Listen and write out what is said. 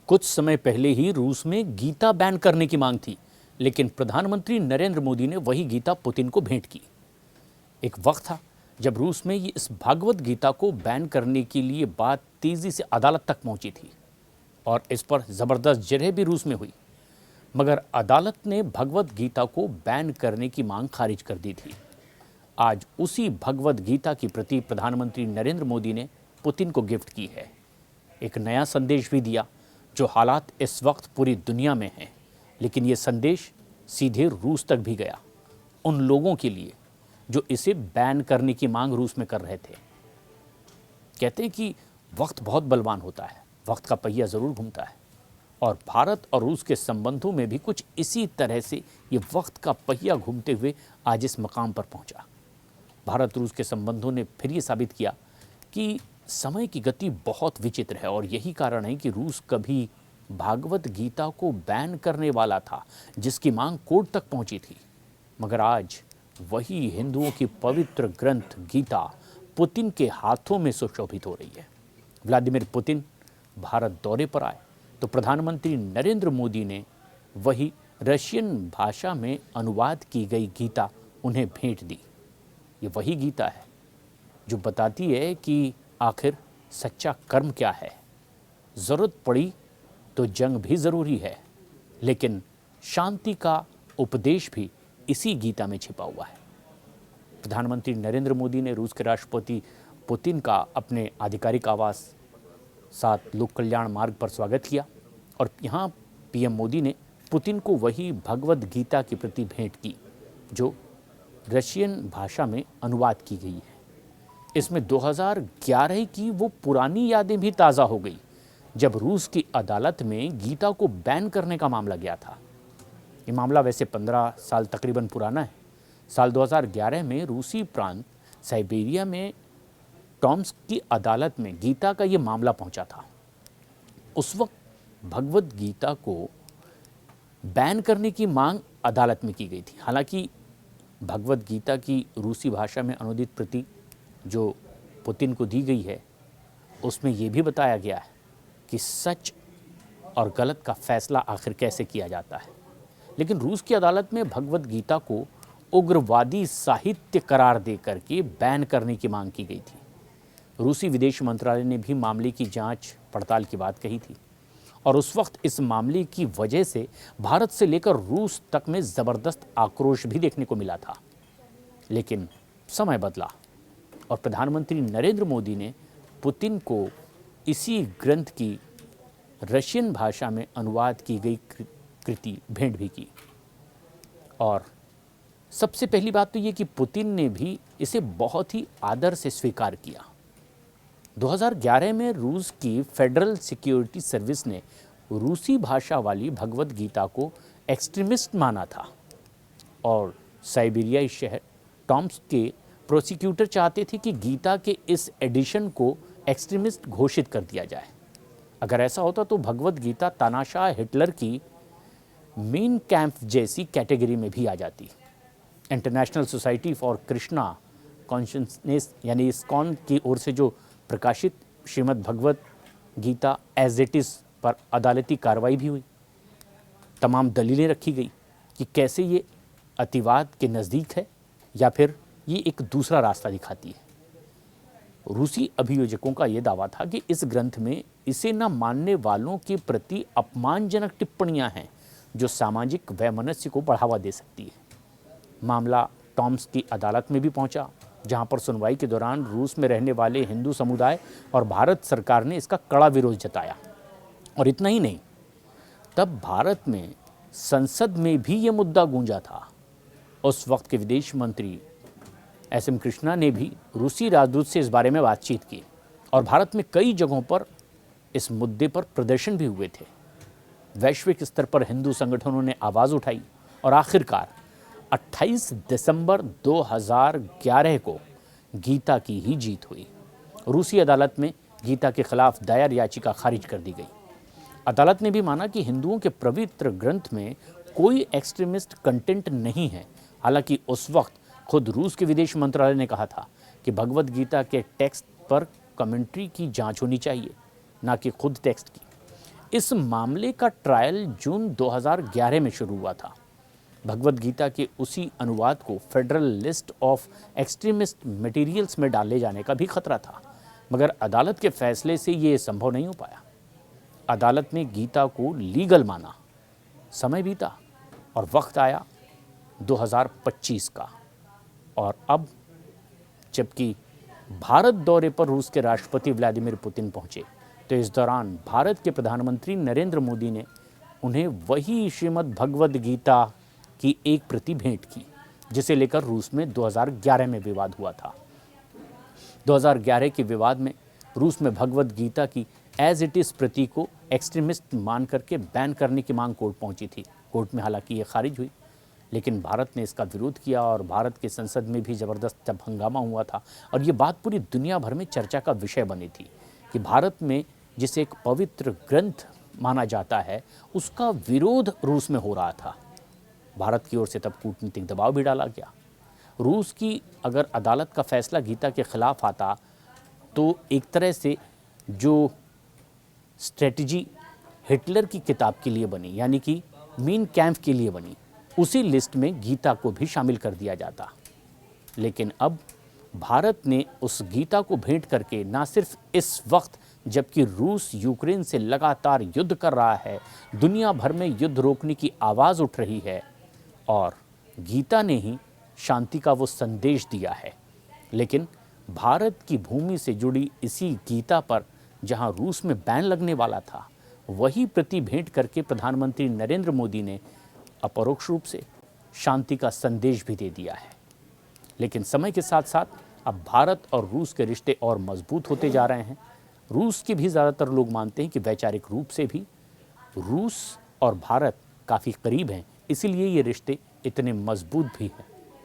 कुछ समय पहले ही रूस में गीता बैन करने की मांग थी, लेकिन प्रधानमंत्री नरेंद्र मोदी ने वही गीता पुतिन को भेंट की। एक वक्त था जब रूस में इस भागवत गीता को बैन करने के लिए बात तेजी से अदालत तक पहुंची थी और इस पर जबरदस्त जरह भी रूस में हुई, मगर अदालत ने भगवत गीता को बैन करने की मांग खारिज कर दी थी। आज उसी भगवत गीता की प्रति प्रधानमंत्री नरेंद्र मोदी ने पुतिन को गिफ्ट की है। एक नया संदेश भी दिया, जो हालात इस वक्त पूरी दुनिया में हैं, लेकिन ये संदेश सीधे रूस तक भी गया, उन लोगों के लिए जो इसे बैन करने की मांग रूस में कर रहे थे। कहते हैं कि वक्त बहुत बलवान होता है, वक्त का पहिया ज़रूर घूमता है, और भारत और रूस के संबंधों में भी कुछ इसी तरह से ये वक्त का पहिया घूमते हुए आज इस मकाम पर पहुंचा। भारत रूस के संबंधों ने फिर ये साबित किया कि समय की गति बहुत विचित्र है, और यही कारण है कि रूस कभी भागवत गीता को बैन करने वाला था, जिसकी मांग कोर्ट तक पहुंची थी, मगर आज वही हिंदुओं की पवित्र ग्रंथ गीता पुतिन के हाथों में सुशोभित हो रही है। व्लादिमीर पुतिन भारत दौरे पर आए तो प्रधानमंत्री नरेंद्र मोदी ने वही रशियन भाषा में अनुवाद की गई गीता उन्हें भेंट दी। ये वही गीता है जो बताती है कि आखिर सच्चा कर्म क्या है। ज़रूरत पड़ी तो जंग भी ज़रूरी है, लेकिन शांति का उपदेश भी इसी गीता में छिपा हुआ है। प्रधानमंत्री नरेंद्र मोदी ने रूस के राष्ट्रपति पुतिन का अपने आधिकारिक आवास 7 लोक कल्याण मार्ग पर स्वागत किया, और यहाँ पीएम मोदी ने पुतिन को वही भगवत गीता की प्रति भेंट की जो रशियन भाषा में अनुवाद की गई है। इसमें 2011 की वो पुरानी यादें भी ताज़ा हो गई जब रूस की अदालत में गीता को बैन करने का मामला गया था। ये मामला वैसे 15 साल तकरीबन पुराना है। साल 2011 में रूसी प्रांत साइबेरिया में टॉम्स्क की अदालत में गीता का ये मामला पहुंचा था। उस वक्त भगवत गीता को बैन करने की मांग अदालत में की गई थी। हालांकि भगवत गीता की रूसी भाषा में अनुदित प्रति जो पुतिन को दी गई है, उसमें ये भी बताया गया है कि सच और गलत का फैसला आखिर कैसे किया जाता है। लेकिन रूस की अदालत में भगवत गीता को उग्रवादी साहित्य करार देकर के बैन करने की मांग की गई थी। रूसी विदेश मंत्रालय ने भी मामले की जांच पड़ताल की बात कही थी, और उस वक्त इस मामले की वजह से भारत से लेकर रूस तक में ज़बरदस्त आक्रोश भी देखने को मिला था। लेकिन समय बदला और प्रधानमंत्री नरेंद्र मोदी ने पुतिन को इसी ग्रंथ की रशियन भाषा में अनुवाद की गई कृति भेंट भी की। और सबसे पहली बात तो ये कि पुतिन ने भी इसे बहुत ही आदर से स्वीकार किया। 2011 में रूस की फेडरल सिक्योरिटी सर्विस ने रूसी भाषा वाली भगवत गीता को एक्सट्रीमिस्ट माना था, और साइबेरियाई शहर टॉम्स्क के प्रोसिक्यूटर चाहते थे कि गीता के इस एडिशन को एक्सट्रीमिस्ट घोषित कर दिया जाए। अगर ऐसा होता तो भगवत गीता तानाशाह हिटलर की मेन कैंप जैसी कैटेगरी में भी आ जाती। International society for Krishna consciousness यानी इस्कॉन की ओर से जो प्रकाशित Shrimad Bhagavad Gita as it is पर अदालती कार्रवाई भी हुई। तमाम दलीलें रखी गई कि कैसे ये अतिवाद के नज़दीक है या फिर ये एक दूसरा रास्ता दिखाती है। रूसी अभियोजकों का ये दावा था कि इस ग्रंथ में इसे न मानने वालों के प्रति अपमानजनक टिप्पणियां हैं जो सामाजिक वैमनस्य को बढ़ावा दे सकती है। मामला टॉम्स्क की अदालत में भी पहुंचा, जहां पर सुनवाई के दौरान रूस में रहने वाले हिंदू समुदाय और भारत सरकार ने इसका कड़ा विरोध जताया। और इतना ही नहीं, तब भारत में संसद में भी ये मुद्दा गूंजा था। उस वक्त के विदेश मंत्री एस.एम. कृष्णा ने भी रूसी राजदूत से इस बारे में बातचीत की, और भारत में कई जगहों पर इस मुद्दे पर प्रदर्शन भी हुए थे। वैश्विक स्तर पर हिंदू संगठनों ने आवाज़ उठाई, और आखिरकार 28 दिसंबर 2011 को गीता की ही जीत हुई। रूसी अदालत में गीता के खिलाफ दायर याचिका खारिज कर दी गई। अदालत ने भी माना कि हिंदुओं के पवित्र ग्रंथ में कोई एक्सट्रीमिस्ट कंटेंट नहीं है। हालांकि उस वक्त खुद रूस के विदेश मंत्रालय ने कहा था कि भगवत गीता के टेक्स्ट पर कमेंट्री की जांच होनी चाहिए, ना कि खुद टेक्स्ट की। इस मामले का ट्रायल जून 2011 में शुरू हुआ था। भगवद गीता के उसी अनुवाद को federal list of extremist materials में डाले जाने का भी खतरा था, मगर अदालत के फैसले से ये संभव नहीं हो पाया। अदालत ने गीता को लीगल माना। समय बीता और वक्त आया 2025 का, और अब जबकि भारत दौरे पर रूस के राष्ट्रपति व्लादिमीर पुतिन पहुंचे, तो इस दौरान भारत के प्रधानमंत्री नरेंद्र मोदी ने उन्हें वही श्रीमद् भगवद गीता की एक प्रति भेंट की, जिसे लेकर रूस में 2011 में विवाद हुआ था। 2011 के विवाद में रूस में भगवद गीता की एज इट इज़ प्रति को एक्सट्रीमिस्ट मान करके बैन करने की मांग कोर्ट पहुंची थी। कोर्ट में हालांकि ये खारिज हुई, लेकिन भारत ने इसका विरोध किया और भारत की संसद में भी ज़बरदस्त जब हंगामा हुआ था और ये बात पूरी दुनिया भर में चर्चा का विषय बनी थी कि भारत में जिसे एक पवित्र ग्रंथ माना जाता है, उसका विरोध रूस में हो रहा था। भारत की ओर से तब कूटनीतिक दबाव भी डाला गया। रूस की अगर अदालत का फैसला गीता के खिलाफ आता तो एक तरह से जो स्ट्रेटजी हिटलर की किताब के लिए बनी, यानी कि मीन कैम्प के लिए बनी, उसी लिस्ट में गीता को भी शामिल कर दिया जाता। लेकिन अब भारत ने उस गीता को भेंट करके न सिर्फ इस वक्त जबकि रूस यूक्रेन से लगातार युद्ध कर रहा है, दुनिया भर में युद्ध रोकने की आवाज़ उठ रही है और गीता ने ही शांति का वो संदेश दिया है, लेकिन भारत की भूमि से जुड़ी इसी गीता पर जहां रूस में बैन लगने वाला था, वही प्रति भेंट करके प्रधानमंत्री नरेंद्र मोदी ने अपरोक्ष रूप से शांति का संदेश भी दे दिया है। लेकिन समय के साथ साथ अब भारत और रूस के रिश्ते और मजबूत होते जा रहे हैं। रूस के भी ज़्यादातर लोग मानते हैं कि वैचारिक रूप से भी रूस और भारत काफ़ी करीब हैं, इसीलिए ये रिश्ते इतने मजबूत भी हैं।